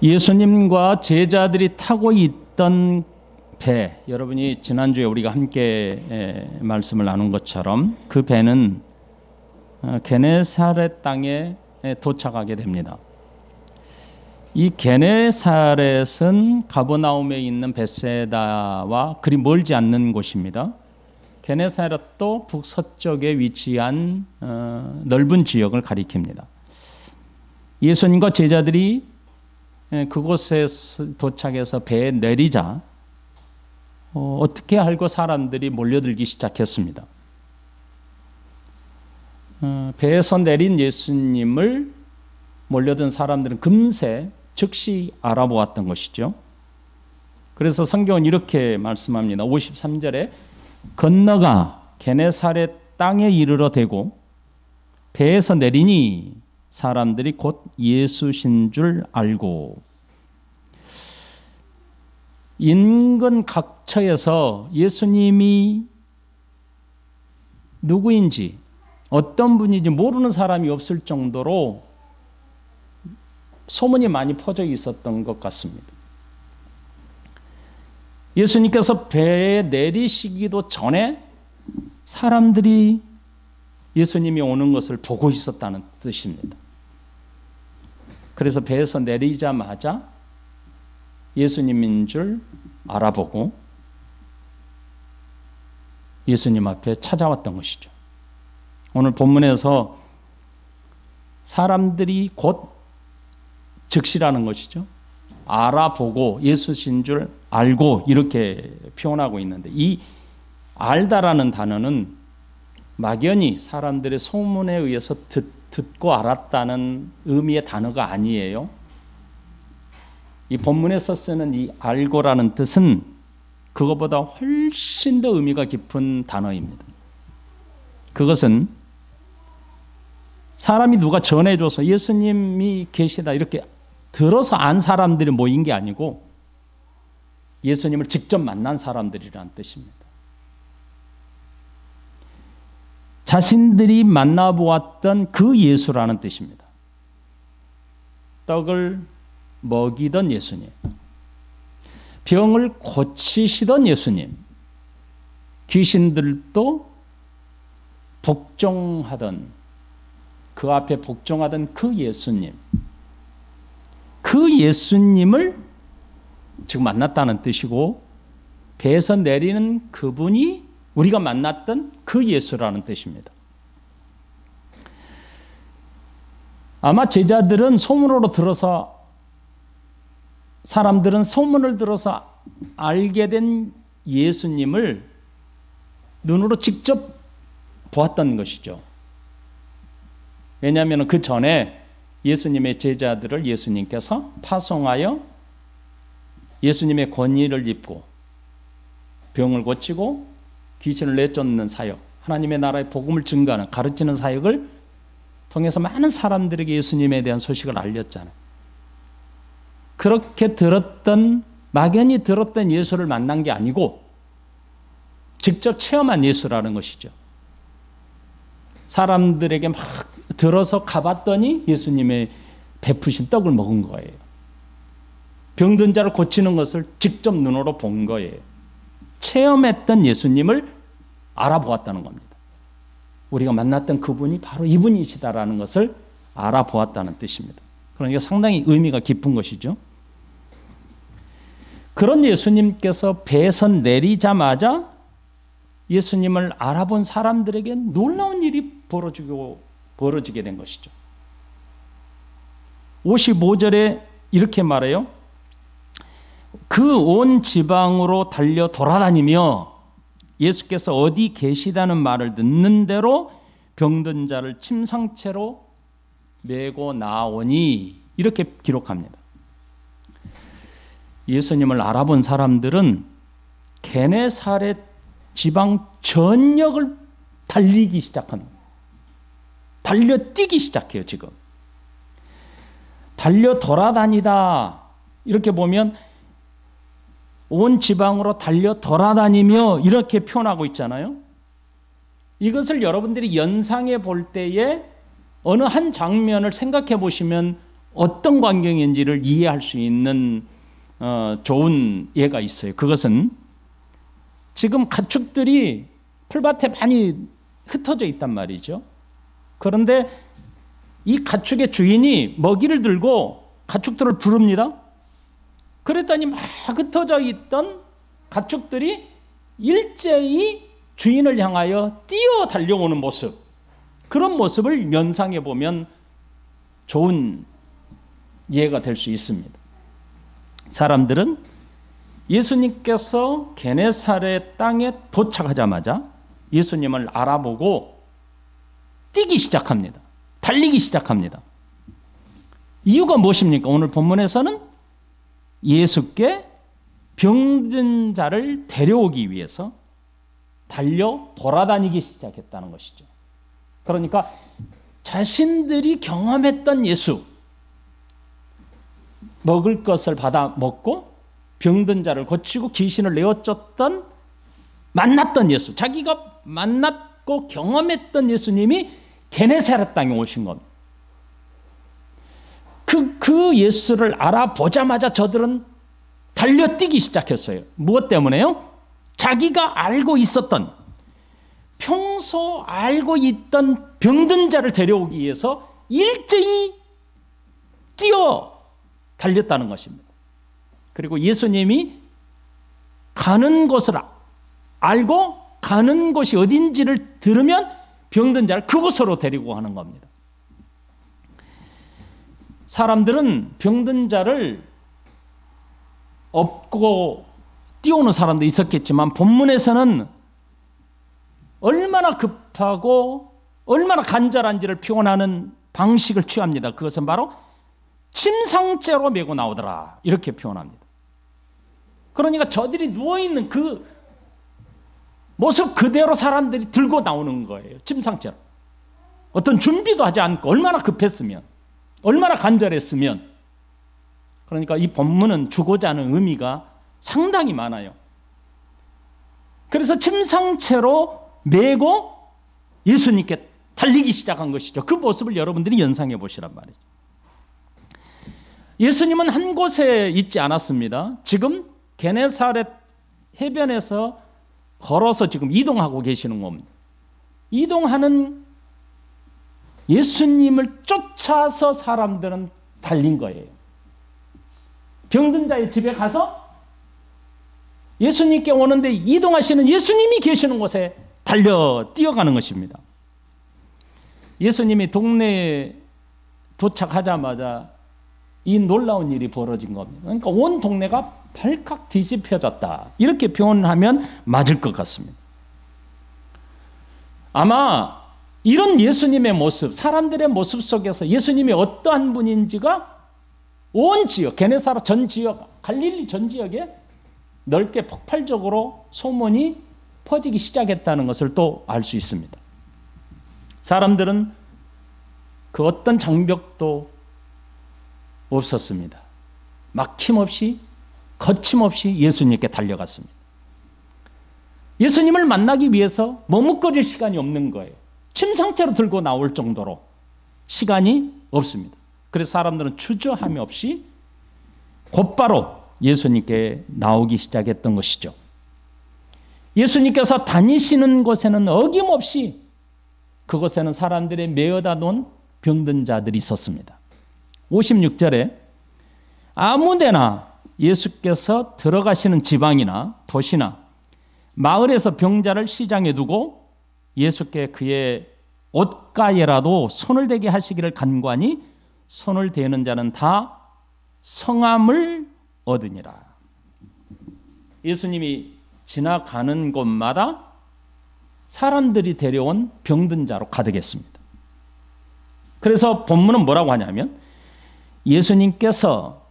예수님과 제자들이 타고 있던 배, 여러분이 지난주에 우리가 함께 말씀을 나눈 것처럼 그 배는 게네사렛 땅에 도착하게 됩니다. 이 게네사렛은 가버나움에 있는 벳세다와 그리 멀지 않는 곳입니다. 게네사렛도 북서쪽에 위치한 넓은 지역을 가리킵니다. 예수님과 제자들이 그곳에 도착해서 배에 내리자 어떻게 알고 사람들이 몰려들기 시작했습니다. 배에서 내린 예수님을 몰려든 사람들은 금세 즉시 알아보았던 것이죠. 그래서 성경은 이렇게 말씀합니다. 53절에 건너가 게네사렛 땅에 이르러 대고 배에서 내리니 사람들이 곧 예수신 줄 알고. 인근 각처에서 예수님이 누구인지 어떤 분인지 모르는 사람이 없을 정도로 소문이 많이 퍼져 있었던 것 같습니다. 예수님께서 배에 내리시기도 전에 사람들이 예수님이 오는 것을 보고 있었다는 뜻입니다. 그래서 배에서 내리자마자 예수님인 줄 알아보고 예수님 앞에 찾아왔던 것이죠. 오늘 본문에서 사람들이 곧 즉시라는 것이죠. 알아보고 예수신 줄 알고 이렇게 표현하고 있는데, 이 알다라는 단어는 막연히 사람들의 소문에 의해서 듣고 알았다는 의미의 단어가 아니에요. 이 본문에서 쓰는 이 알고라는 뜻은 그것보다 훨씬 더 의미가 깊은 단어입니다. 그것은 사람이 누가 전해줘서 예수님이 계시다 이렇게 들어서 안 사람들이 모인 게 아니고 예수님을 직접 만난 사람들이라는 뜻입니다. 자신들이 만나보았던 그 예수라는 뜻입니다. 떡을 먹이던 예수님, 병을 고치시던 예수님, 귀신들도 복종하던, 그 앞에 복종하던 그 예수님, 그 예수님을 지금 만났다는 뜻이고, 배에서 내리는 그분이 우리가 만났던 그 예수라는 뜻입니다. 아마 제자들은 소문으로 들어서, 사람들은 소문을 들어서 알게 된 예수님을 눈으로 직접 보았던 것이죠. 왜냐하면 그 전에 예수님의 제자들을 예수님께서 파송하여 예수님의 권위를 입고 병을 고치고 귀신을 내쫓는 사역, 하나님의 나라의 복음을 증거하는, 가르치는 사역을 통해서 많은 사람들에게 예수님에 대한 소식을 알렸잖아요. 그렇게 막연히 들었던 예수를 만난 게 아니고 직접 체험한 예수라는 것이죠. 사람들에게 막 들어서 가봤더니 예수님의 베푸신 떡을 먹은 거예요. 병든 자를 고치는 것을 직접 눈으로 본 거예요. 체험했던 예수님을 알아보았다는 겁니다. 우리가 만났던 그분이 바로 이분이시다라는 것을 알아보았다는 뜻입니다. 그러니까 상당히 의미가 깊은 것이죠. 그런 예수님께서 배에서 내리자마자 예수님을 알아본 사람들에게 놀라운 일이 벌어지게 된 것이죠. 55절에 이렇게 말해요. 그 온 지방으로 달려 돌아다니며 예수께서 어디 계시다는 말을 듣는 대로 병든 자를 침상채로 메고 나오니, 이렇게 기록합니다. 예수님을 알아본 사람들은 게네사렛 지방 전역을 달리기 시작합니다. 달려뛰기 시작해요. 지금 달려 돌아다니다, 이렇게 보면 온 지방으로 달려 돌아다니며 이렇게 표현하고 있잖아요. 이것을 여러분들이 연상해 볼 때에 어느 한 장면을 생각해 보시면 어떤 광경인지를 이해할 수 있는 좋은 예가 있어요. 그것은 지금 가축들이 풀밭에 많이 흩어져 있단 말이죠. 그런데 이 가축의 주인이 먹이를 들고 가축들을 부릅니다. 그랬더니 막 흩어져 있던 가축들이 일제히 주인을 향하여 뛰어 달려오는 모습, 그런 모습을 면상해 보면 좋은 예가 될 수 있습니다. 사람들은 예수님께서 게네사렛 땅에 도착하자마자 예수님을 알아보고 뛰기 시작합니다. 달리기 시작합니다. 이유가 무엇입니까? 오늘 본문에서는 예수께 병든 자를 데려오기 위해서 달려 돌아다니기 시작했다는 것이죠. 그러니까 자신들이 경험했던 예수, 먹을 것을 받아 먹고 병든 자를 고치고 귀신을 내어쫓던 만났던 예수, 자기가 만났고 경험했던 예수님이 게네사렛 땅에 오신 겁니다. 그 예수를 알아보자마자 저들은 달려뛰기 시작했어요. 무엇 때문에요? 자기가 알고 있었던, 평소 알고 있던 병든 자를 데려오기 위해서 일제히 뛰어 달렸다는 것입니다. 그리고 예수님이 가는 곳을 알고 가는 곳이 어딘지를 들으면 병든 자를 그곳으로 데리고 가는 겁니다. 사람들은 병든 자를 업고 뛰어오는 사람도 있었겠지만 본문에서는 얼마나 급하고 얼마나 간절한지를 표현하는 방식을 취합니다. 그것은 바로 침상째로 메고 나오더라, 이렇게 표현합니다. 그러니까 저들이 누워있는 그 모습 그대로 사람들이 들고 나오는 거예요. 침상째로. 어떤 준비도 하지 않고 얼마나 급했으면, 얼마나 간절했으면. 그러니까 이 본문은 주고자 하는 의미가 상당히 많아요. 그래서 침상째로 메고 예수님께 달리기 시작한 것이죠. 그 모습을 여러분들이 연상해 보시란 말이죠. 예수님은 한 곳에 있지 않았습니다. 지금 게네사렛 해변에서 걸어서 지금 이동하고 계시는 겁니다. 이동하는 예수님을 쫓아서 사람들은 달린 거예요. 병든 자의 집에 가서 예수님께 오는데 이동하시는 예수님이 계시는 곳에 달려 뛰어가는 것입니다. 예수님이 동네에 도착하자마자 이 놀라운 일이 벌어진 겁니다. 그러니까 온 동네가 발칵 뒤집혀졌다, 이렇게 표현하면 맞을 것 같습니다. 아마 이런 예수님의 모습, 사람들의 모습 속에서 예수님이 어떠한 분인지가 온 지역, 게네사렛 전 지역, 갈릴리 전 지역에 넓게 폭발적으로 소문이 퍼지기 시작했다는 것을 또 알 수 있습니다. 사람들은 그 어떤 장벽도 없었습니다. 막힘없이, 거침없이 예수님께 달려갔습니다. 예수님을 만나기 위해서 머뭇거릴 시간이 없는 거예요. 침상째로 들고 나올 정도로 시간이 없습니다. 그래서 사람들은 주저함이 없이 곧바로 예수님께 나오기 시작했던 것이죠. 예수님께서 다니시는 곳에는 어김없이 그곳에는 사람들의 메어다 놓은 병든 자들이 있었습니다. 56절에 아무데나 예수께서 들어가시는 지방이나 도시나 마을에서 병자를 시장에 두고 예수께 그의 옷가에라도 손을 대게 하시기를 간구하니 손을 대는 자는 다 성함을 얻으니라. 예수님이 지나가는 곳마다 사람들이 데려온 병든 자로 가득했습니다. 그래서 본문은 뭐라고 하냐면 예수님께서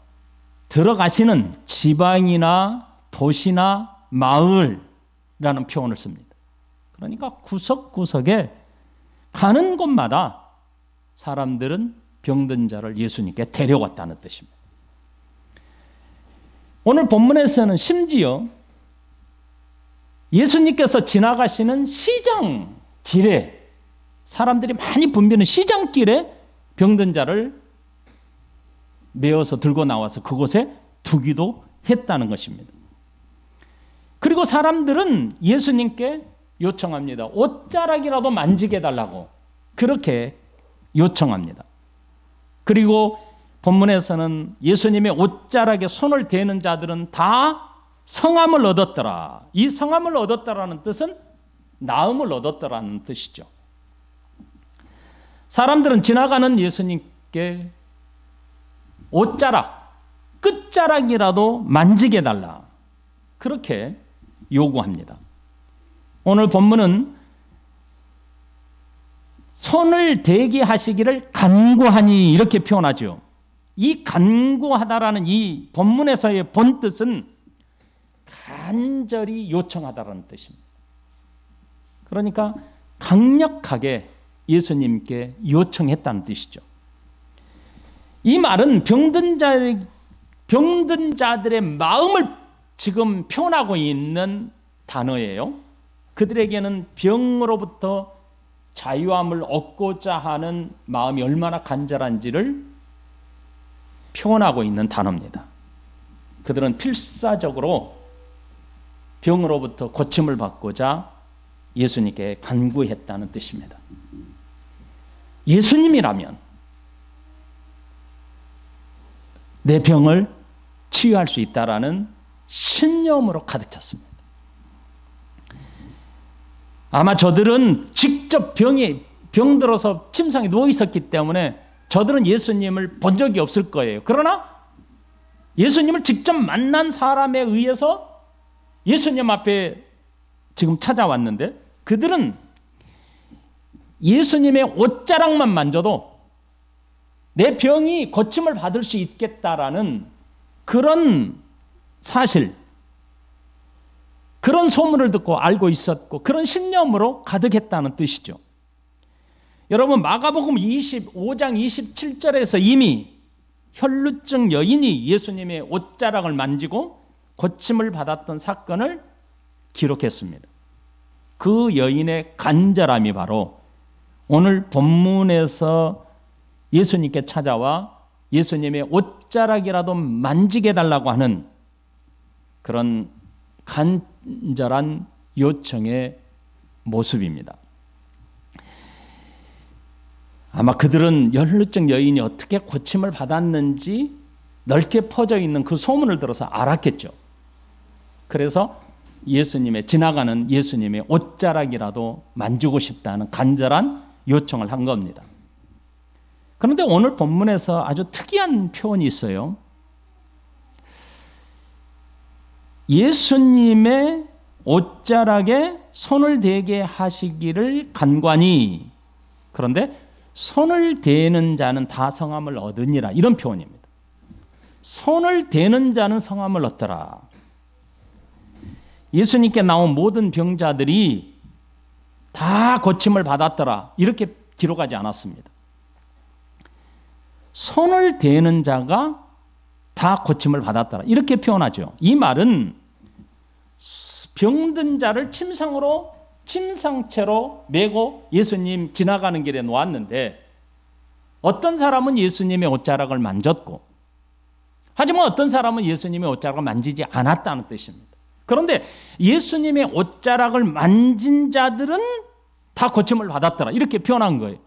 들어가시는 지방이나 도시나 마을이라는 표현을 씁니다. 그러니까 구석구석에 가는 곳마다 사람들은 병든 자를 예수님께 데려왔다는 뜻입니다. 오늘 본문에서는 심지어 예수님께서 지나가시는 시장 길에, 사람들이 많이 붐비는 시장길에 병든 자를 메어서 들고 나와서 그곳에 두기도 했다는 것입니다. 그리고 사람들은 예수님께 요청합니다. 옷자락이라도 만지게 해달라고 그렇게 요청합니다. 그리고 본문에서는 예수님의 옷자락에 손을 대는 자들은 다 성함을 얻었더라. 이 성함을 얻었다라는 뜻은 나음을 얻었더라는 뜻이죠. 사람들은 지나가는 예수님께 옷자락, 끝자락이라도 만지게 해달라. 그렇게 요구합니다. 오늘 본문은 손을 대게 하시기를 간구하니 이렇게 표현하죠. 이 간구하다라는 이 본문에서의 본 뜻은 간절히 요청하다라는 뜻입니다. 그러니까 강력하게 예수님께 요청했다는 뜻이죠. 이 말은 병든 자들의 마음을 지금 표현하고 있는 단어예요. 그들에게는 병으로부터 자유함을 얻고자 하는 마음이 얼마나 간절한지를 표현하고 있는 단어입니다. 그들은 필사적으로 병으로부터 고침을 받고자 예수님께 간구했다는 뜻입니다. 예수님이라면 내 병을 치유할 수 있다라는 신념으로 가득 찼습니다. 아마 저들은 직접 병들어서 침상에 누워 있었기 때문에 저들은 예수님을 본 적이 없을 거예요. 그러나 예수님을 직접 만난 사람에 의해서 예수님 앞에 지금 찾아왔는데 그들은 예수님의 옷자락만 만져도 내 병이 고침을 받을 수 있겠다라는 그런 사실, 그런 소문을 듣고 알고 있었고 그런 신념으로 가득했다는 뜻이죠. 여러분 마가복음 25장 27절에서 이미 혈루증 여인이 예수님의 옷자락을 만지고 고침을 받았던 사건을 기록했습니다. 그 여인의 간절함이 바로 오늘 본문에서 예수님께 찾아와 예수님의 옷자락이라도 만지게 해달라고 하는 그런 간절한 요청의 모습입니다. 아마 그들은 혈루증 여인이 어떻게 고침을 받았는지 넓게 퍼져 있는 그 소문을 들어서 알았겠죠. 그래서 지나가는 예수님의 옷자락이라도 만지고 싶다는 간절한 요청을 한 겁니다. 그런데 오늘 본문에서 아주 특이한 표현이 있어요. 예수님의 옷자락에 손을 대게 하시기를 간구하니, 그런데 손을 대는 자는 다 성함을 얻으니라, 이런 표현입니다. 손을 대는 자는 성함을 얻더라. 예수님께 나온 모든 병자들이 다 고침을 받았더라, 이렇게 기록하지 않았습니다. 손을 대는 자가 다 고침을 받았더라, 이렇게 표현하죠. 이 말은 병든 자를 침상채로 메고 예수님 지나가는 길에 놓았는데 어떤 사람은 예수님의 옷자락을 만졌고, 하지만 어떤 사람은 예수님의 옷자락을 만지지 않았다는 뜻입니다. 그런데 예수님의 옷자락을 만진 자들은 다 고침을 받았더라, 이렇게 표현한 거예요.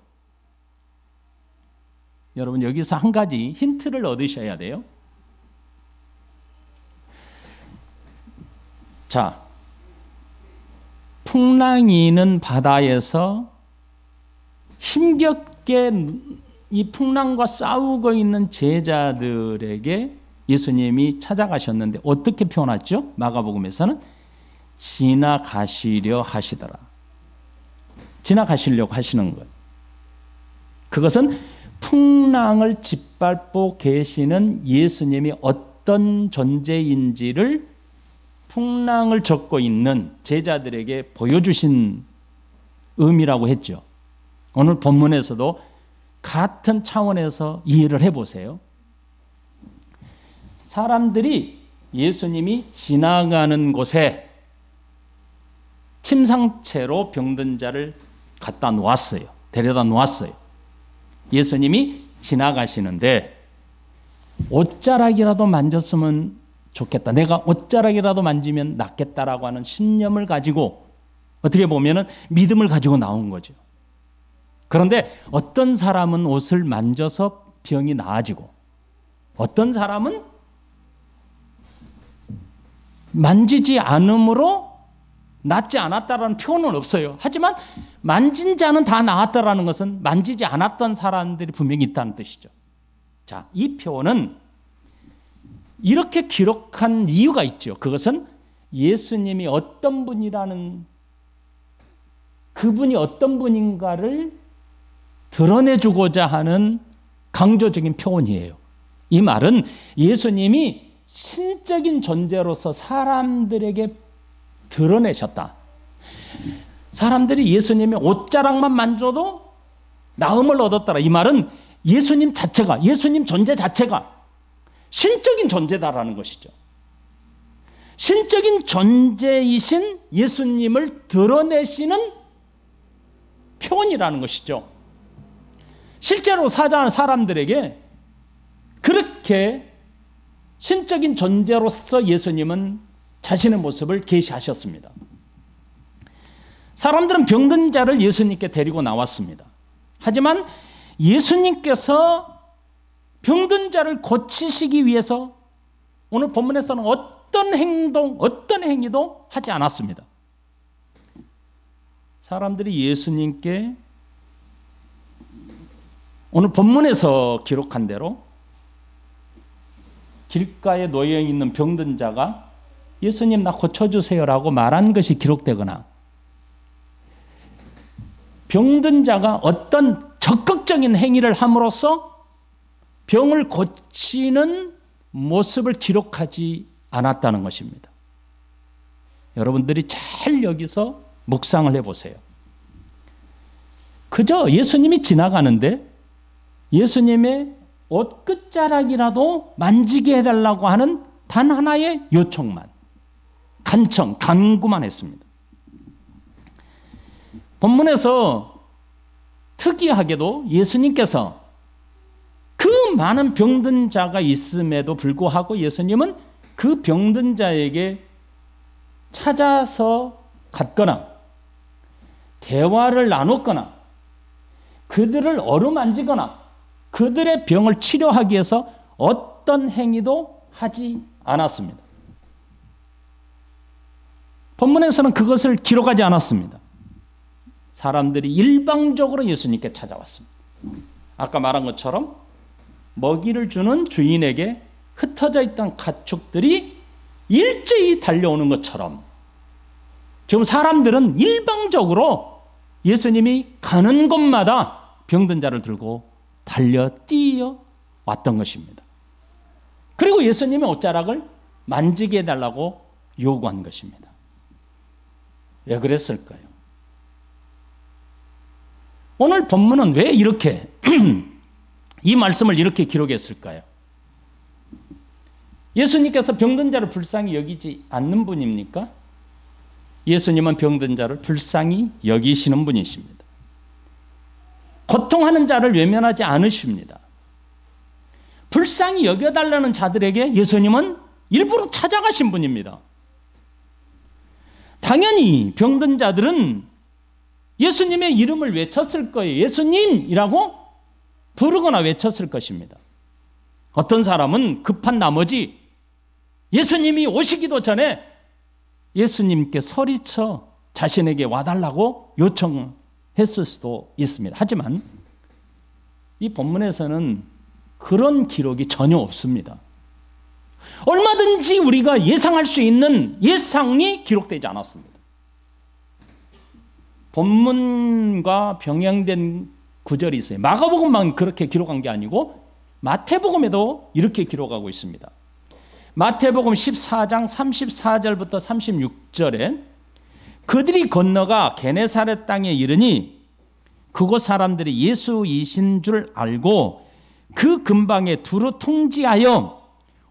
여러분 여기서 한 가지 힌트를 얻으셔야 돼요. 자, 풍랑이는 바다에서 힘겹게 이 풍랑과 싸우고 있는 제자들에게 예수님이 찾아가셨는데 어떻게 표현하죠? 마가복음에서는 지나가시려 하시더라. 지나가시려고 하시는 거예요. 그것은 풍랑을 짓밟고 계시는 예수님이 어떤 존재인지를 풍랑을 젓고 있는 제자들에게 보여주신 의미라고 했죠. 오늘 본문에서도 같은 차원에서 이해를 해보세요. 사람들이 예수님이 지나가는 곳에 침상채로 병든 자를 갖다 놓았어요. 데려다 놓았어요. 예수님이 지나가시는데 옷자락이라도 만졌으면 좋겠다. 내가 옷자락이라도 만지면 낫겠다라고 하는 신념을 가지고 어떻게 보면은 믿음을 가지고 나온 거죠. 그런데 어떤 사람은 옷을 만져서 병이 나아지고 어떤 사람은 만지지 않음으로 낫지 않았다라는 표현은 없어요. 하지만 만진 자는 다 나았다라는 것은 만지지 않았던 사람들이 분명히 있다는 뜻이죠. 자, 이 표현은 이렇게 기록한 이유가 있죠. 그것은 예수님이 어떤 분이라는, 그분이 어떤 분인가를 드러내주고자 하는 강조적인 표현이에요. 이 말은 예수님이 신적인 존재로서 사람들에게 드러내셨다. 사람들이 예수님의 옷자락만 만져도 나음을 얻었더라. 이 말은 예수님 자체가, 예수님 존재 자체가 신적인 존재다라는 것이죠. 신적인 존재이신 예수님을 드러내시는 표현이라는 것이죠. 실제로 사람들에게 그렇게 신적인 존재로서 예수님은 자신의 모습을 계시하셨습니다. 사람들은 병든 자를 예수님께 데리고 나왔습니다. 하지만 예수님께서 병든 자를 고치시기 위해서 오늘 본문에서는 어떤 행동, 어떤 행위도 하지 않았습니다. 사람들이 예수님께 오늘 본문에서 기록한 대로 길가에 놓여 있는 병든 자가 예수님 나 고쳐주세요라고 말한 것이 기록되거나 병든 자가 어떤 적극적인 행위를 함으로써 병을 고치는 모습을 기록하지 않았다는 것입니다. 여러분들이 잘 여기서 묵상을 해보세요. 그저 예수님이 지나가는데 예수님의 옷 끝자락이라도 만지게 해달라고 하는 단 하나의 요청만, 간청, 간구만 했습니다. 본문에서 특이하게도 예수님께서 그 많은 병든 자가 있음에도 불구하고 예수님은 그 병든 자에게 찾아서 갔거나 대화를 나눴거나 그들을 어루만지거나 그들의 병을 치료하기 위해서 어떤 행위도 하지 않았습니다. 본문에서는 그것을 기록하지 않았습니다. 사람들이 일방적으로 예수님께 찾아왔습니다. 아까 말한 것처럼 먹이를 주는 주인에게 흩어져 있던 가축들이 일제히 달려오는 것처럼 지금 사람들은 일방적으로 예수님이 가는 곳마다 병든 자를 들고 달려 뛰어 왔던 것입니다. 그리고 예수님의 옷자락을 만지게 해달라고 요구한 것입니다. 왜 그랬을까요? 오늘 본문은 왜 이렇게 이 말씀을 이렇게 기록했을까요? 예수님께서 병든 자를 불쌍히 여기지 않는 분입니까? 예수님은 병든 자를 불쌍히 여기시는 분이십니다. 고통하는 자를 외면하지 않으십니다. 불쌍히 여겨달라는 자들에게 예수님은 일부러 찾아가신 분입니다. 당연히 병든 자들은 예수님의 이름을 외쳤을 거예요. 예수님이라고 부르거나 외쳤을 것입니다. 어떤 사람은 급한 나머지 예수님이 오시기도 전에 예수님께 소리쳐 자신에게 와달라고 요청했을 수도 있습니다. 하지만 이 본문에서는 그런 기록이 전혀 없습니다. 얼마든지 우리가 예상할 수 있는 예상이 기록되지 않았습니다. 본문과 병행된 구절이 있어요. 마가복음만 그렇게 기록한 게 아니고 마태복음에도 이렇게 기록하고 있습니다. 마태복음 14장 34절부터 36절에 그들이 건너가 게네사렛 땅에 이르니 그곳 사람들이 예수이신 줄 알고 그 근방에 두루 통지하여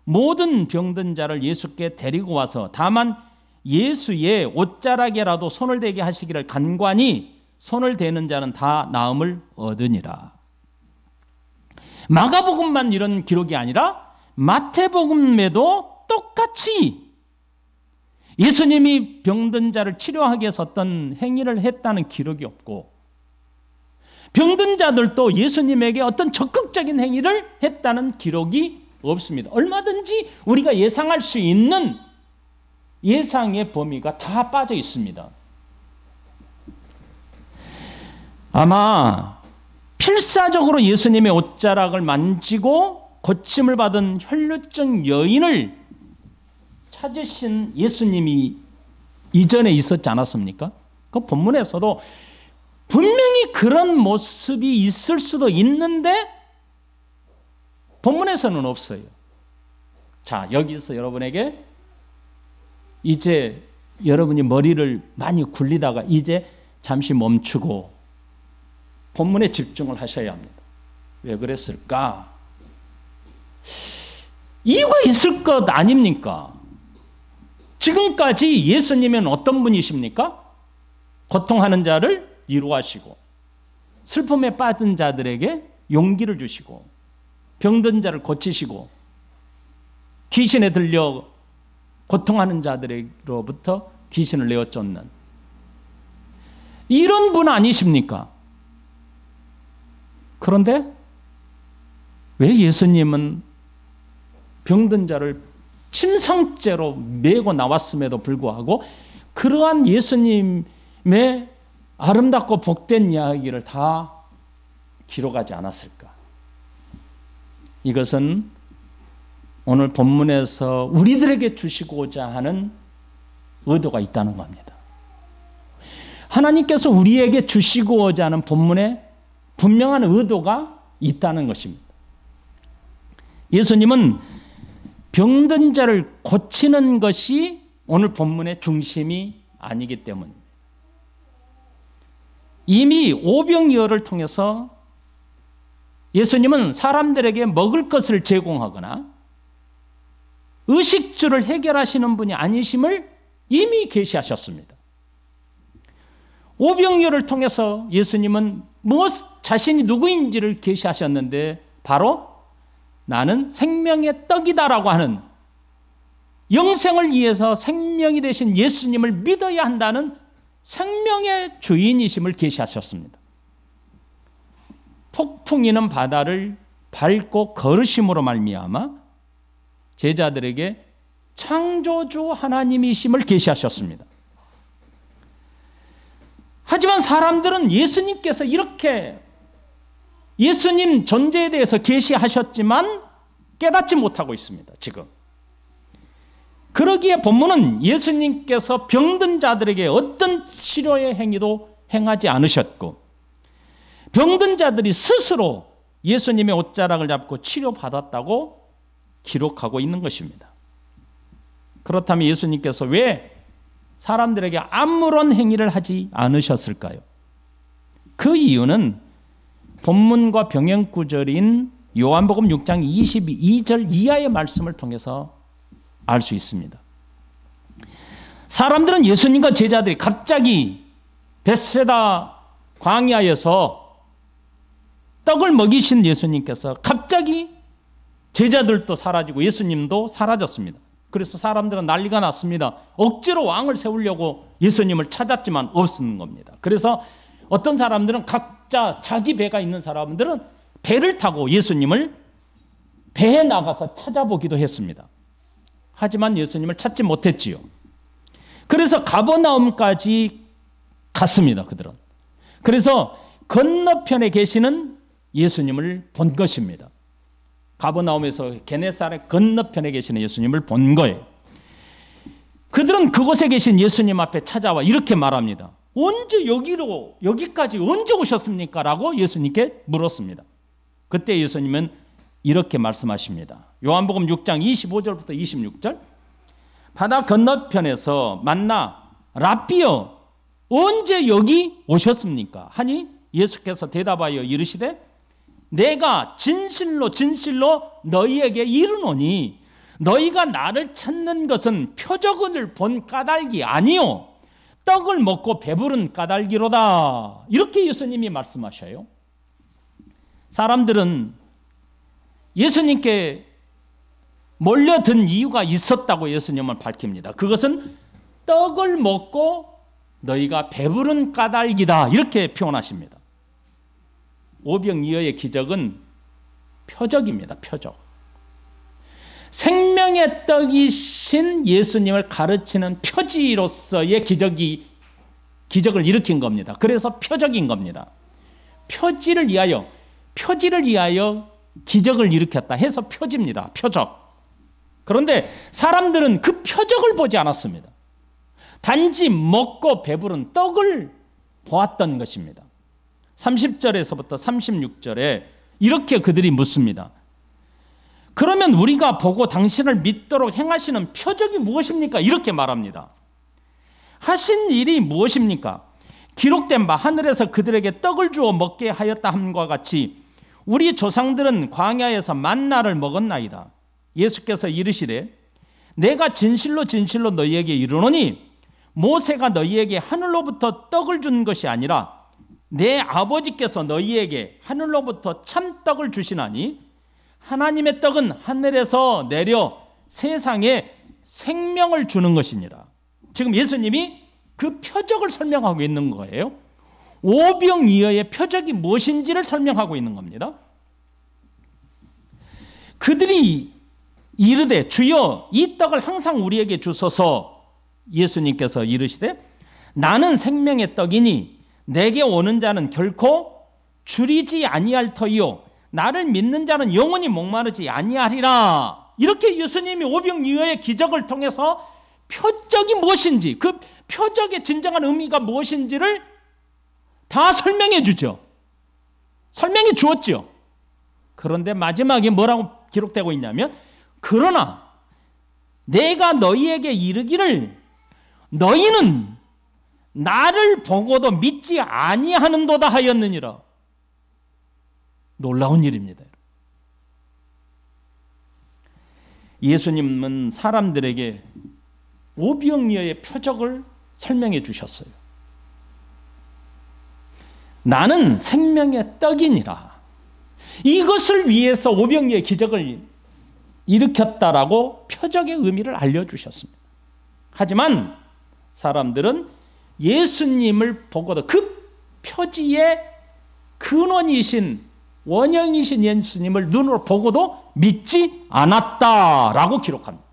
모든 병든 자를 예수께 데리고 와서 다만 예수의 옷자락에라도 손을 대게 하시기를 간관히 손을 대는 자는 다 나음을 얻으니라. 마가복음만 이런 기록이 아니라 마태복음에도 똑같이 예수님이 병든 자를 치료하기 위해서 어떤 행위를 했다는 기록이 없고, 병든 자들도 예수님에게 어떤 적극적인 행위를 했다는 기록이 없습니다. 얼마든지 우리가 예상할 수 있는 예상의 범위가 다 빠져 있습니다. 아마 필사적으로 예수님의 옷자락을 만지고 고침을 받은 혈루증 여인을 찾으신 예수님이 이전에 있었지 않았습니까? 그 본문에서도 분명히 그런 모습이 있을 수도 있는데 본문에서는 없어요. 자, 여기서 여러분에게 이제 여러분이 머리를 많이 굴리다가 이제 잠시 멈추고 본문에 집중을 하셔야 합니다. 왜 그랬을까? 이유가 있을 것 아닙니까? 지금까지 예수님은 어떤 분이십니까? 고통하는 자를 위로하시고 슬픔에 빠진 자들에게 용기를 주시고 병든 자를 고치시고 귀신에 들려 고통하는 자들로부터 귀신을 내어 쫓는 이런 분 아니십니까? 그런데 왜 예수님은 병든 자를 침상째로 메고 나왔음에도 불구하고 그러한 예수님의 아름답고 복된 이야기를 다 기록하지 않았을까? 이것은 오늘 본문에서 우리들에게 주시고자 하는 의도가 있다는 겁니다. 하나님께서 우리에게 주시고자 하는 본문에 분명한 의도가 있다는 것입니다. 예수님은 병든 자를 고치는 것이 오늘 본문의 중심이 아니기 때문입니다. 이미 오병이어를 통해서 예수님은 사람들에게 먹을 것을 제공하거나 의식주를 해결하시는 분이 아니심을 이미 계시하셨습니다. 오병이어를 통해서 예수님은 자신이 누구인지를 계시하셨는데 바로 나는 생명의 떡이다라고 하는 영생을 위해서 생명이 되신 예수님을 믿어야 한다는 생명의 주인이심을 계시하셨습니다. 폭풍이는 바다를 밟고 걸으심으로 말미암아 제자들에게 창조주 하나님이심을 계시하셨습니다. 하지만 사람들은 예수님께서 이렇게 예수님 존재에 대해서 계시하셨지만 깨닫지 못하고 있습니다. 지금. 그러기에 본문은 예수님께서 병든 자들에게 어떤 치료의 행위도 행하지 않으셨고 병든 자들이 스스로 예수님의 옷자락을 잡고 치료받았다고 기록하고 있는 것입니다. 그렇다면 예수님께서 왜 사람들에게 아무런 행위를 하지 않으셨을까요? 그 이유는 본문과 병행구절인 요한복음 6장 22절 이하의 말씀을 통해서 알 수 있습니다. 사람들은 예수님과 제자들이 갑자기 벳세다 광야에서 떡을 먹이신 예수님께서 갑자기 제자들도 사라지고 예수님도 사라졌습니다. 그래서 사람들은 난리가 났습니다. 억지로 왕을 세우려고 예수님을 찾았지만 없는 겁니다. 그래서 어떤 사람들은 각자 자기 배가 있는 사람들은 배를 타고 예수님을 배에 나가서 찾아보기도 했습니다. 하지만 예수님을 찾지 못했지요. 그래서 가버나움까지 갔습니다. 그들은. 그래서 건너편에 계시는 예수님을 본 것입니다. 가버나움에서 게네사렛 건너편에 계시는 예수님을 본 거예요. 그들은 그곳에 계신 예수님 앞에 찾아와 이렇게 말합니다. 언제 여기까지 언제 오셨습니까? 라고 예수님께 물었습니다. 그때 예수님은 이렇게 말씀하십니다. 요한복음 6장 25절부터 26절 바다 건너편에서 만나 랍비여 언제 여기 오셨습니까? 하니 예수께서 대답하여 이르시되 내가 진실로 진실로 너희에게 이르노니 너희가 나를 찾는 것은 표적을 본 까닭이 아니요 떡을 먹고 배부른 까닭이로다. 이렇게 예수님이 말씀하셔요. 사람들은 예수님께 몰려든 이유가 있었다고 예수님은 밝힙니다. 그것은 떡을 먹고 너희가 배부른 까닭이다, 이렇게 표현하십니다. 오병이어의 기적은 표적입니다. 표적. 생명의 떡이신 예수님을 가르치는 표지로서의 기적을 일으킨 겁니다. 그래서 표적인 겁니다. 표지를 위하여 기적을 일으켰다 해서 표지입니다. 표적. 그런데 사람들은 그 표적을 보지 않았습니다. 단지 먹고 배부른 떡을 보았던 것입니다. 30절에서부터 36절에 이렇게 그들이 묻습니다. 그러면 우리가 보고 당신을 믿도록 행하시는 표적이 무엇입니까? 이렇게 말합니다. 하신 일이 무엇입니까? 기록된 바 하늘에서 그들에게 떡을 주어 먹게 하였다 함과 같이 우리 조상들은 광야에서 만나를 먹었나이다. 예수께서 이르시되 내가 진실로 진실로 너희에게 이르노니 모세가 너희에게 하늘로부터 떡을 준 것이 아니라 내 아버지께서 너희에게 하늘로부터 참떡을 주시나니 하나님의 떡은 하늘에서 내려 세상에 생명을 주는 것이니라. 지금 예수님이 그 표적을 설명하고 있는 거예요. 오병이어의 표적이 무엇인지를 설명하고 있는 겁니다. 그들이 이르되 주여 이 떡을 항상 우리에게 주소서. 예수님께서 이르시되 나는 생명의 떡이니 내게 오는 자는 결코 줄이지 아니할 터이요 나를 믿는 자는 영원히 목마르지 아니하리라. 이렇게 예수님이 오병이어의 기적을 통해서 표적이 무엇인지, 그 표적의 진정한 의미가 무엇인지를 다 설명해 주죠. 설명해 주었죠. 그런데 마지막에 뭐라고 기록되고 있냐면 그러나 내가 너희에게 이르기를 너희는 나를 보고도 믿지 아니하는도다 하였느니라. 놀라운 일입니다. 예수님은 사람들에게 오병이어의 표적을 설명해 주셨어요. 나는 생명의 떡이니라. 이것을 위해서 오병이어의 기적을 일으켰다라고 표적의 의미를 알려주셨습니다. 하지만 사람들은 예수님을 보고도 그 표지의 근원이신 원형이신 예수님을 눈으로 보고도 믿지 않았다라고 기록합니다.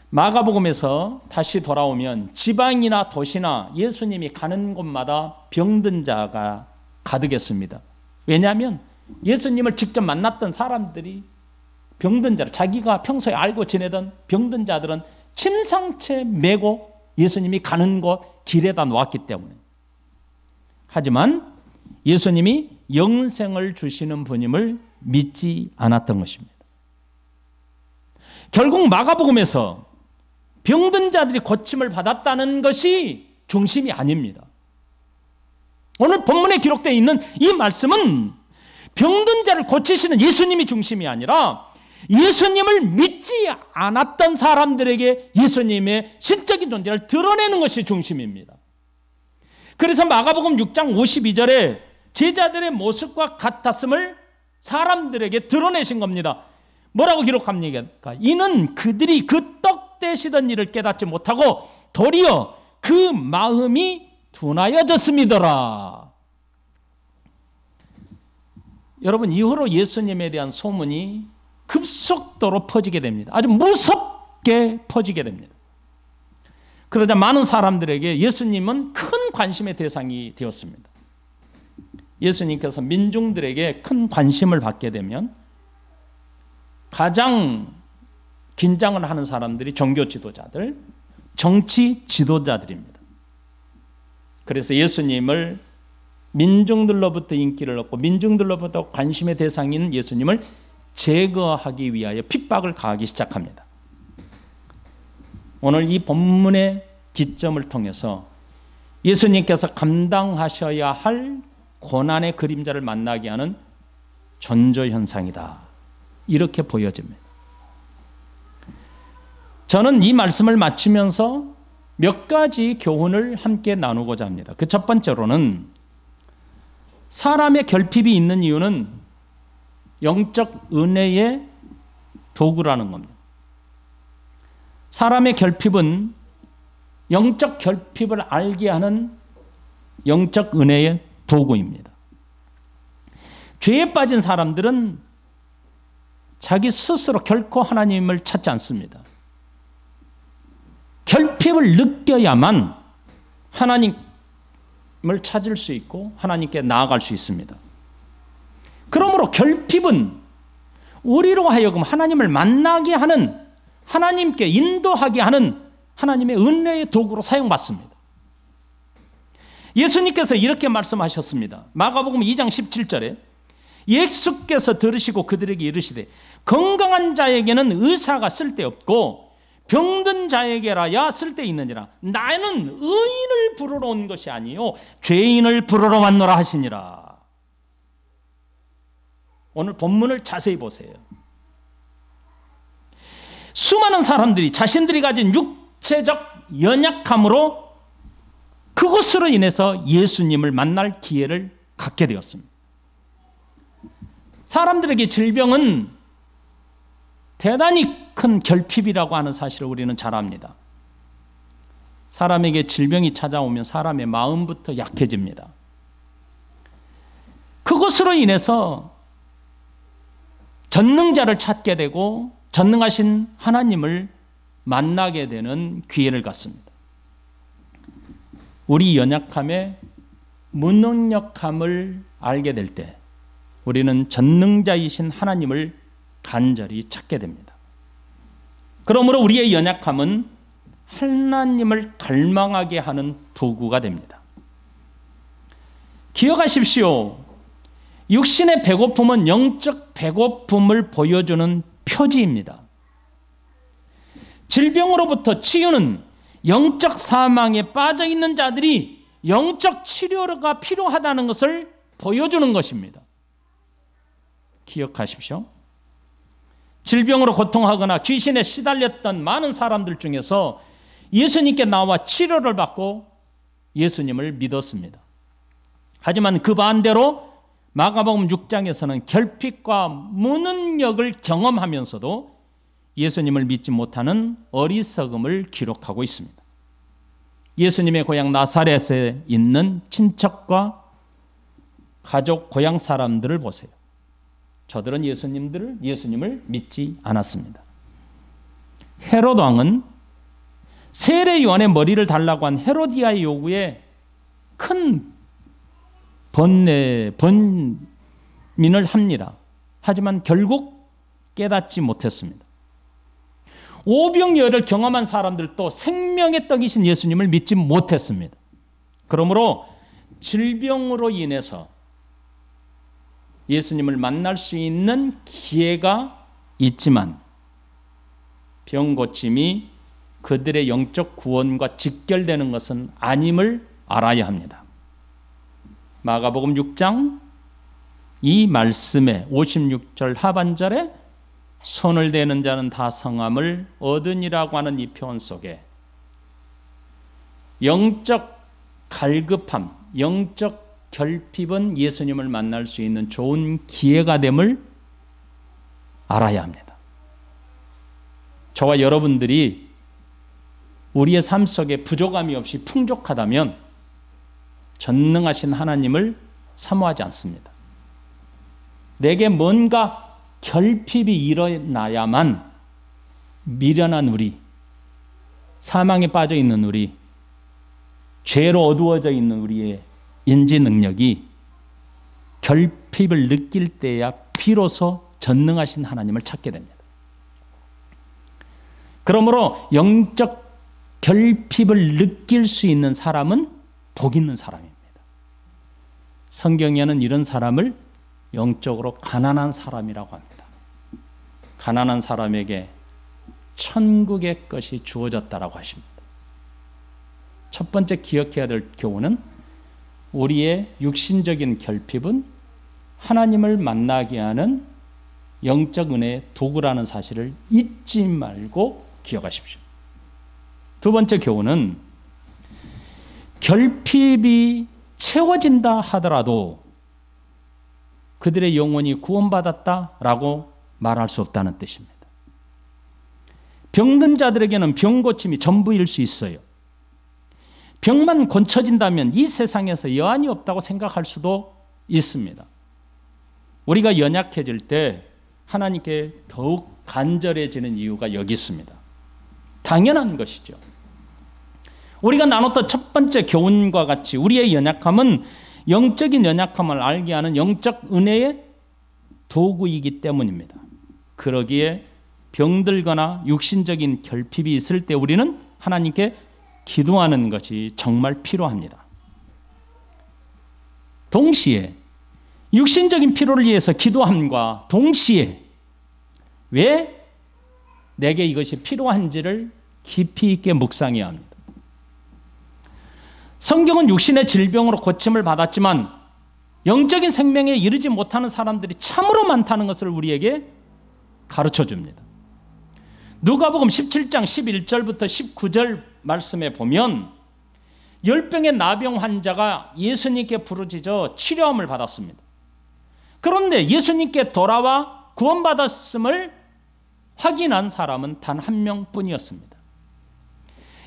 마가복음에서 다시 돌아오면 지방이나 도시나 예수님이 가는 곳마다 병든 자가 가득했습니다. 왜냐하면 예수님을 직접 만났던 사람들이 병든 자를, 자기가 평소에 알고 지내던 병든 자들은 침상채 메고 예수님이 가는 곳 길에다 놓았기 때문에. 하지만 예수님이 영생을 주시는 분임을 믿지 않았던 것입니다. 결국 마가복음에서 병든 자들이 고침을 받았다는 것이 중심이 아닙니다. 오늘 본문에 기록되어 있는 이 말씀은 병든 자를 고치시는 예수님이 중심이 아니라 예수님을 믿지 않았던 사람들에게 예수님의 신적인 존재를 드러내는 것이 중심입니다. 그래서 마가복음 6장 52절에 제자들의 모습과 같았음을 사람들에게 드러내신 겁니다. 뭐라고 기록합니까? 이는 그들이 그 떡 떼시던 일을 깨닫지 못하고 도리어 그 마음이 둔하여졌음이더라. 여러분, 이후로 예수님에 대한 소문이 급속도로 퍼지게 됩니다. 아주 무섭게 퍼지게 됩니다. 그러자 많은 사람들에게 예수님은 큰 관심의 대상이 되었습니다. 예수님께서 민중들에게 큰 관심을 받게 되면 가장 긴장을 하는 사람들이 종교 지도자들, 정치 지도자들입니다. 그래서 예수님을 민중들로부터 인기를 얻고 민중들로부터 관심의 대상인 예수님을 제거하기 위하여 핍박을 가하기 시작합니다. 오늘 이 본문의 기점을 통해서 예수님께서 감당하셔야 할 고난의 그림자를 만나게 하는 전조현상이다, 이렇게 보여집니다. 저는 이 말씀을 마치면서 몇 가지 교훈을 함께 나누고자 합니다. 그 첫 번째로는 사람의 결핍이 있는 이유는 영적 은혜의 도구라는 겁니다. 사람의 결핍은 영적 결핍을 알게 하는 영적 은혜의 도구입니다. 죄에 빠진 사람들은 자기 스스로 결코 하나님을 찾지 않습니다. 결핍을 느껴야만 하나님을 찾을 수 있고 하나님께 나아갈 수 있습니다. 그러므로 결핍은 우리로 하여금 하나님을 만나게 하는, 하나님께 인도하게 하는 하나님의 은혜의 도구로 사용받습니다. 예수님께서 이렇게 말씀하셨습니다. 마가복음 2장 17절에 예수께서 들으시고 그들에게 이르시되 건강한 자에게는 의사가 쓸데없고 병든 자에게라야 쓸데있느니라. 나는 의인을 부르러 온 것이 아니요 죄인을 부르러 왔노라 하시니라. 오늘 본문을 자세히 보세요. 수많은 사람들이 자신들이 가진 육체적 연약함으로 그것으로 인해서 예수님을 만날 기회를 갖게 되었습니다. 사람들에게 질병은 대단히 큰 결핍이라고 하는 사실을 우리는 잘 압니다. 사람에게 질병이 찾아오면 사람의 마음부터 약해집니다. 그것으로 인해서 전능자를 찾게 되고 전능하신 하나님을 만나게 되는 기회를 갖습니다. 우리 연약함의 무능력함을 알게 될 때 우리는 전능자이신 하나님을 간절히 찾게 됩니다. 그러므로 우리의 연약함은 하나님을 갈망하게 하는 도구가 됩니다. 기억하십시오. 육신의 배고픔은 영적 배고픔을 보여주는 표지입니다. 질병으로부터 치유는 영적 사망에 빠져 있는 자들이 영적 치료가 필요하다는 것을 보여주는 것입니다. 기억하십시오. 질병으로 고통하거나 귀신에 시달렸던 많은 사람들 중에서 예수님께 나와 치료를 받고 예수님을 믿었습니다. 하지만 그 반대로 마가복음 6장에서는 결핍과 무능력을 경험하면서도 예수님을 믿지 못하는 어리석음을 기록하고 있습니다. 예수님의 고향 나사렛에 있는 친척과 가족, 고향 사람들을 보세요. 저들은 예수님을 믿지 않았습니다. 헤롯 왕은 세례 요한의 머리를 달라고 한 헤로디아의 요구에 큰 번민을 합니다. 하지만 결국 깨닫지 못했습니다. 오병이어를 경험한 사람들도 생명의 떡이신 예수님을 믿지 못했습니다. 그러므로 질병으로 인해서 예수님을 만날 수 있는 기회가 있지만 병 고침이 그들의 영적 구원과 직결되는 것은 아님을 알아야 합니다. 마가복음 6장 이 말씀에 56절 하반절에 손을 대는 자는 다 성함을 얻으니라고 하는 이 표현 속에 영적 갈급함, 영적 결핍은 예수님을 만날 수 있는 좋은 기회가 됨을 알아야 합니다. 저와 여러분들이 우리의 삶 속에 부족함이 없이 풍족하다면 전능하신 하나님을 사모하지 않습니다. 내게 뭔가 결핍이 일어나야만 미련한 우리, 사망에 빠져 있는 우리, 죄로 어두워져 있는 우리의 인지 능력이 결핍을 느낄 때야 비로소 전능하신 하나님을 찾게 됩니다. 그러므로 영적 결핍을 느낄 수 있는 사람은 복 있는 사람입니다. 성경에는 이런 사람을 영적으로 가난한 사람이라고 합니다. 가난한 사람에게 천국의 것이 주어졌다라고 하십니다. 첫 번째 기억해야 될 교훈은 우리의 육신적인 결핍은 하나님을 만나게 하는 영적 은혜의 도구라는 사실을 잊지 말고 기억하십시오. 두 번째 교훈은 결핍이 채워진다 하더라도 그들의 영혼이 구원받았다라고 말할 수 없다는 뜻입니다. 병든 자들에게는 병 고침이 전부일 수 있어요. 병만 고쳐진다면 이 세상에서 여한이 없다고 생각할 수도 있습니다. 우리가 연약해질 때 하나님께 더욱 간절해지는 이유가 여기 있습니다. 당연한 것이죠. 우리가 나눴던 첫 번째 교훈과 같이 우리의 연약함은 영적인 연약함을 알게 하는 영적 은혜의 도구이기 때문입니다. 그러기에 병들거나 육신적인 결핍이 있을 때 우리는 하나님께 기도하는 것이 정말 필요합니다. 동시에 육신적인 필요를 위해서 기도함과 동시에 왜 내게 이것이 필요한지를 깊이 있게 묵상해야 합니다. 성경은 육신의 질병으로 고침을 받았지만 영적인 생명에 이르지 못하는 사람들이 참으로 많다는 것을 우리에게 가르쳐 줍니다. 누가복음 17장 11절부터 19절 말씀에 보면 10병의 나병 환자가 예수님께 부르짖어 치료함을 받았습니다. 그런데 예수님께 돌아와 구원받았음을 확인한 사람은 단 한 명뿐이었습니다.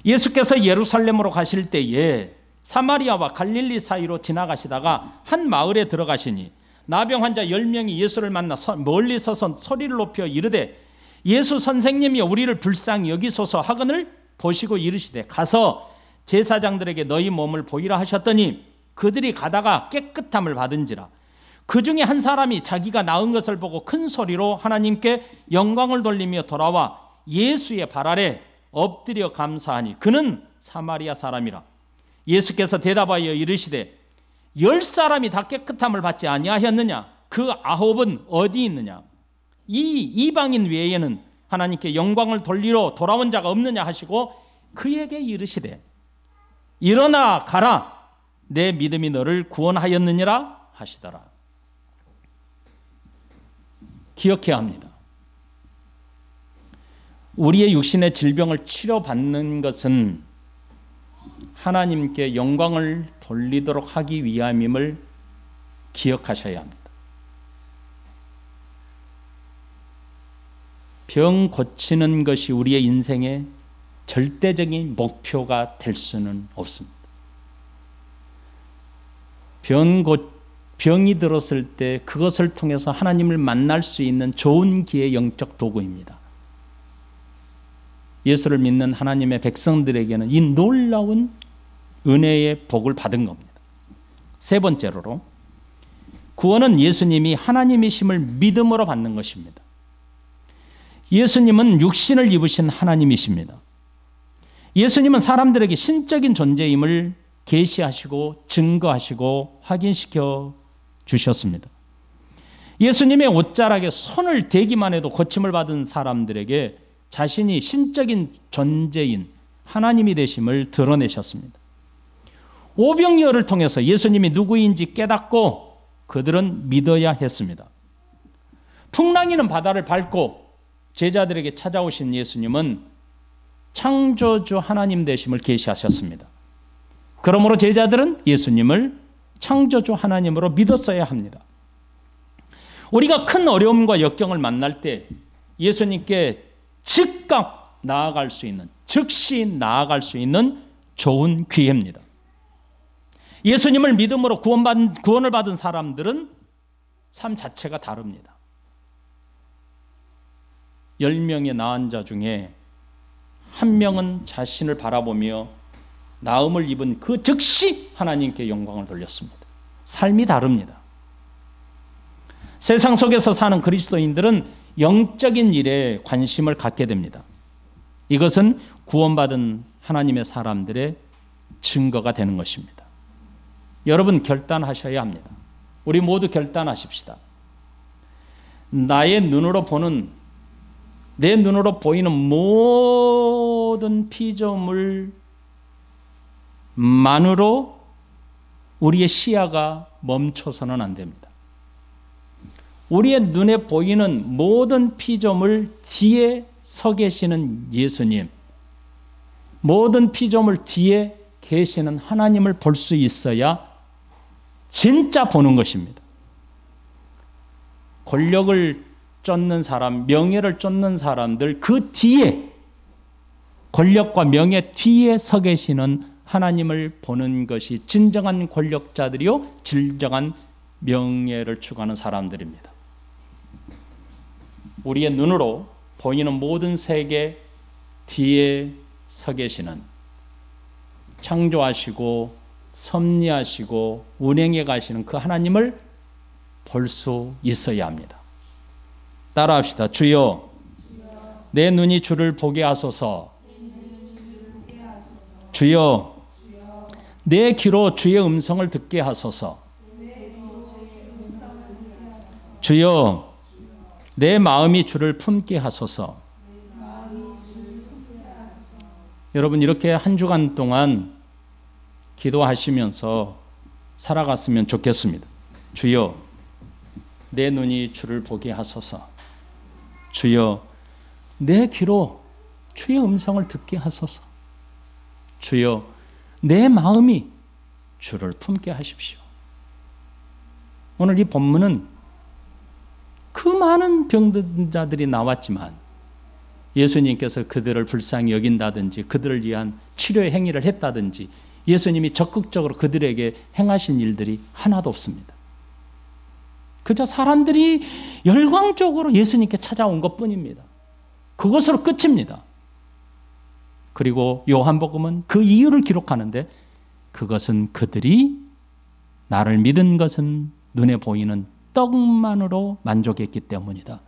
예수께서 예루살렘으로 가실 때에 사마리아와 갈릴리 사이로 지나가시다가 한 마을에 들어가시니 나병 환자 10명이 예수를 만나 멀리 서서 소리를 높여 이르되 예수 선생님이 우리를 불쌍히 여기소서 하거늘 보시고 이르시되 가서 제사장들에게 너희 몸을 보이라 하셨더니 그들이 가다가 깨끗함을 받은지라. 그 중에 한 사람이 자기가 나은 것을 보고 큰 소리로 하나님께 영광을 돌리며 돌아와 예수의 발 아래 엎드려 감사하니 그는 사마리아 사람이라. 예수께서 대답하여 이르시되 10사람이 다 깨끗함을 받지 아니하였느냐? 그 9은 어디 있느냐? 이 이방인 외에는 하나님께 영광을 돌리러 돌아온 자가 없느냐 하시고 그에게 이르시되 일어나 가라 내 믿음이 너를 구원하였느니라 하시더라. 기억해야 합니다. 우리의 육신의 질병을 치료받는 것은 하나님께 영광을 돌리도록 하기 위함임을 기억하셔야 합니다. 병 고치는 것이 우리의 인생의 절대적인 목표가 될 수는 없습니다. 병이 들었을 때 그것을 통해서 하나님을 만날 수 있는 좋은 기회 영적 도구입니다. 예수를 믿는 하나님의 백성들에게는 이 놀라운 은혜의 복을 받은 겁니다. 세 번째로 구원은 예수님이 하나님이심을 믿음으로 받는 것입니다. 예수님은 육신을 입으신 하나님이십니다. 예수님은 사람들에게 신적인 존재임을 계시하시고 증거하시고 확인시켜 주셨습니다. 예수님의 옷자락에 손을 대기만 해도 고침을 받은 사람들에게 자신이 신적인 존재인 하나님이 되심을 드러내셨습니다. 오병이어를 통해서 예수님이 누구인지 깨닫고 그들은 믿어야 했습니다. 풍랑이는 바다를 밟고 제자들에게 찾아오신 예수님은 창조주 하나님 되심을 계시하셨습니다. 그러므로 제자들은 예수님을 창조주 하나님으로 믿었어야 합니다. 우리가 큰 어려움과 역경을 만날 때 예수님께 즉각 나아갈 수 있는, 즉시 나아갈 수 있는 좋은 기회입니다. 예수님을 믿음으로 구원을 받은 사람들은 삶 자체가 다릅니다. 10명의 나은 자 중에 한 명은 자신을 바라보며 나음을 입은 그 즉시 하나님께 영광을 돌렸습니다. 삶이 다릅니다. 세상 속에서 사는 그리스도인들은 영적인 일에 관심을 갖게 됩니다. 이것은 구원받은 하나님의 사람들의 증거가 되는 것입니다. 여러분 결단하셔야 합니다. 우리 모두 결단하십시다. 나의 눈으로 보는, 내 눈으로 보이는 모든 피조물만으로 우리의 시야가 멈춰서는 안 됩니다. 우리의 눈에 보이는 모든 피조물 뒤에 서 계시는 예수님, 모든 피조물 뒤에 계시는 하나님을 볼 수 있어야 진짜 보는 것입니다. 권력을 쫓는 사람, 명예를 쫓는 사람들 그 뒤에 권력과 명예 뒤에 서 계시는 하나님을 보는 것이 진정한 권력자들이요, 진정한 명예를 추구하는 사람들입니다. 우리의 눈으로 보이는 모든 세계 뒤에 서 계시는, 창조하시고 섭리하시고 운행해 가시는 그 하나님을 볼 수 있어야 합니다. 따라합시다. 주여, 내 눈이 주를 보게 하소서. 주여, 내 귀로 주의 음성을 듣게 하소서. 주여, 내 마음이 주를 품게 하소서. 여러분, 이렇게 한 주간 동안 기도하시면서 살아갔으면 좋겠습니다. 주여, 내 눈이 주를 보게 하소서. 주여, 내 귀로 주의 음성을 듣게 하소서. 주여, 내 마음이 주를 품게 하십시오. 오늘 이 본문은 그 많은 병든 자들이 나왔지만 예수님께서 그들을 불쌍히 여긴다든지 그들을 위한 치료의 행위를 했다든지 예수님이 적극적으로 그들에게 행하신 일들이 하나도 없습니다. 그저 사람들이 열광적으로 예수님께 찾아온 것뿐입니다. 그것으로 끝입니다. 그리고 요한복음은 그 이유를 기록하는데, 그것은 그들이 나를 믿은 것은 눈에 보이는 떡만으로 만족했기 때문이다.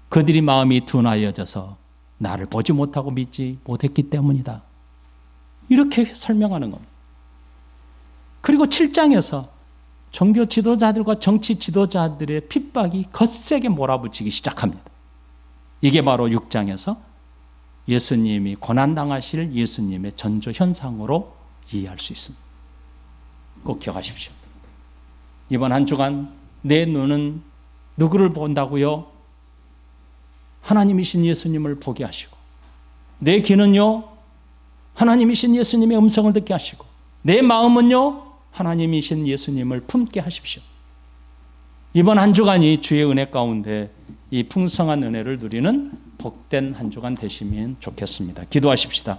그들이 마음이 둔하여져서 나를 보지 못하고 믿지 못했기 때문이다. 이렇게 설명하는 겁니다. 그리고 7장에서 종교 지도자들과 정치 지도자들의 핍박이 거세게 몰아붙이기 시작합니다. 이게 바로 6장에서 예수님이 고난당하실 예수님의 전조 현상으로 이해할 수 있습니다. 꼭 기억하십시오. 이번 한 주간 내 눈은 누구를 본다고요? 하나님이신 예수님을 보게 하시고, 내 귀는요, 하나님이신 예수님의 음성을 듣게 하시고, 내 마음은요, 하나님이신 예수님을 품게 하십시오. 이번 한 주간이 주의 은혜 가운데 이 풍성한 은혜를 누리는 복된 한 주간 되시면 좋겠습니다. 기도하십시다.